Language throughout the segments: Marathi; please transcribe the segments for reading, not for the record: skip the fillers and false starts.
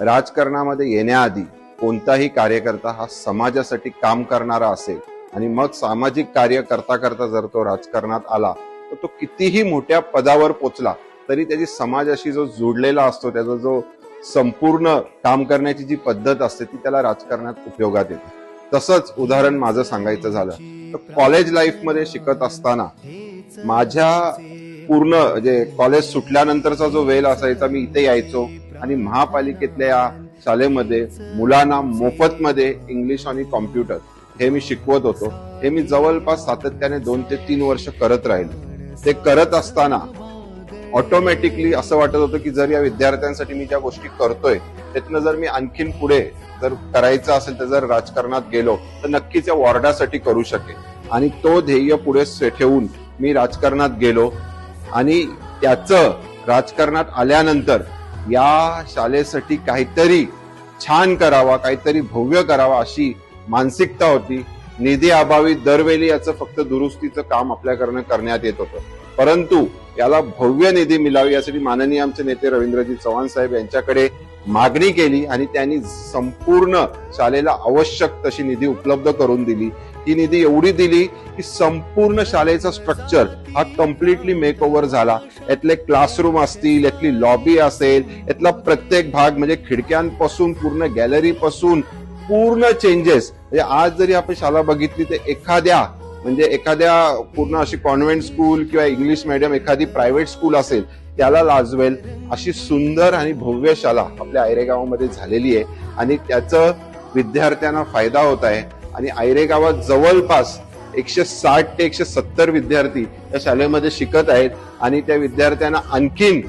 राजकारणामध्ये येण्याआधी कोणताही कार्यकर्ता हा समाजासाठी काम करणारा असेल आणि मग सामाजिक कार्य करता करता जर तो राजकारणात आला तर तो कितीही मोठ्या पदावर पोचला तरी त्याची समाजाशी जो जोडलेला असतो, त्याचा जो संपूर्ण काम करण्याची जी पद्धत असते ती त्याला राजकारणात उपयोगात येते. तसंच उदाहरण माझं सांगायचं झालं तर कॉलेज लाईफ मध्ये शिकत असताना माझ्या पूर्ण म्हणजे कॉलेज सुटल्यानंतरचा जो वेळ असायचा, मी इथे यायचो आणि महापालिकेतल्या शाळेमध्ये मुलांना मोफतमध्ये इंग्लिश आणि कॉम्प्युटर हे मी शिकवत होतो. हे मी जवळपास सातत्याने 2 ते 3 वर्ष करत राहिलो. ते करत असताना ऑटोमॅटिकली असं वाटत होतं की जर या विद्यार्थ्यांसाठी मी ज्या गोष्टी करतोय त्यातनं जर मी आणखीन पुढे जर करायचं असेल तर जर राजकारणात गेलो तर नक्कीच या वॉर्डासाठी करू शकेल. आणि तो ध्येय पुढे ठेवून मी राजकारणात गेलो आणि त्याचं राजकारणात आल्यानंतर या शाळेसाठी काहीतरी छान करावा, काहीतरी भव्य करावा अशी मानसिकता होती. निधी अभावी दरवेळी याचं फक्त दुरुस्तीचं काम आपल्याकडनं करण्यात येत होतं, परंतु याला भव्य निधी मिळावी यासाठी माननीय आमचे नेते रवींद्रजी चव्हाण साहेब यांच्याकडे मागणी केली आणि त्यांनी संपूर्ण शाळेला आवश्यक तशी निधी उपलब्ध करून दिली. ही निधी एवढी दिली की संपूर्ण शाळेचा स्ट्रक्चर हा कम्प्लिटली मेकओव्हर झाला. यातले क्लासरूम असतील, यातली लॉबी असेल, यातला प्रत्येक भाग म्हणजे खिडक्यांपासून पूर्ण गॅलरी पासून पूर्ण चेंजेस. म्हणजे आज जरी आपण शाळा बघितली तर एखाद्या पूर्ण अशी कॉन्व्हेंट स्कूल किंवा इंग्लिश मीडियम एखादी प्रायव्हेट स्कूल असेल त्याला लाजवेल अशी सुंदर आणि भव्य शाळा आपल्या आयरे गावामध्ये झालेली आहे आणि त्याचं विद्यार्थ्यांना फायदा होत आहे. आणि आयरे गावात जवळपास 160 ते 170 विद्यार्थी या शाळेमध्ये शिकत आहेत आणि त्या विद्यार्थ्यांना आणखीन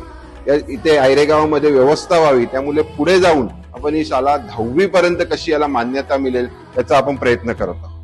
इथे आयरे गावामध्ये व्यवस्था व्हावी, त्यामुळे पुढे जाऊन आपण ही शाळा 10वी पर्यंत कशी याला मान्यता मिळेल याचा आपण प्रयत्न करत आहोत.